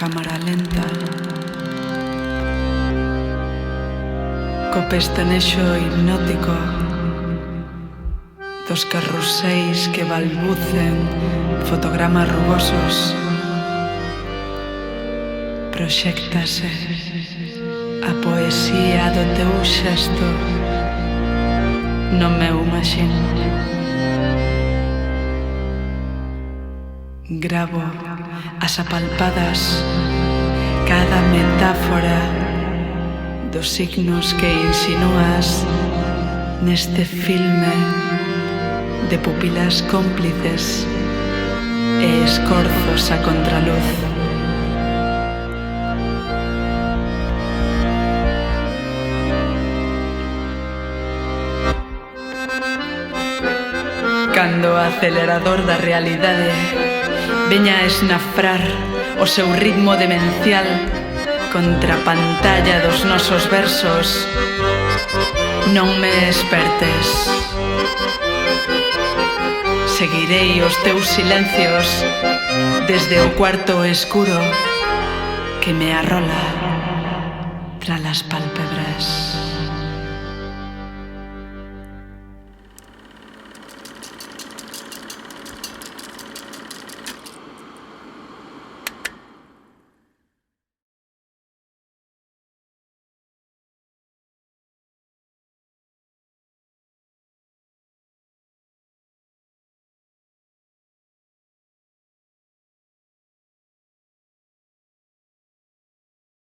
cámara lenta, co pestanexo hipnótico dos carruseis que balbucen fotogramas rugosos. Proxéctase a poesía do teu xesto no meu maxín. Gravo as apalpadas cada metáfora dos signos que insinúas neste filme de pupilas cómplices e escorzos a contraluz. Cando o acelerador da realidade veña a esnafrar o seu ritmo demencial contra a pantalla dos nosos versos, non me espertes. Seguirei os teus silencios desde o cuarto escuro que me arrola tras as pálpebras.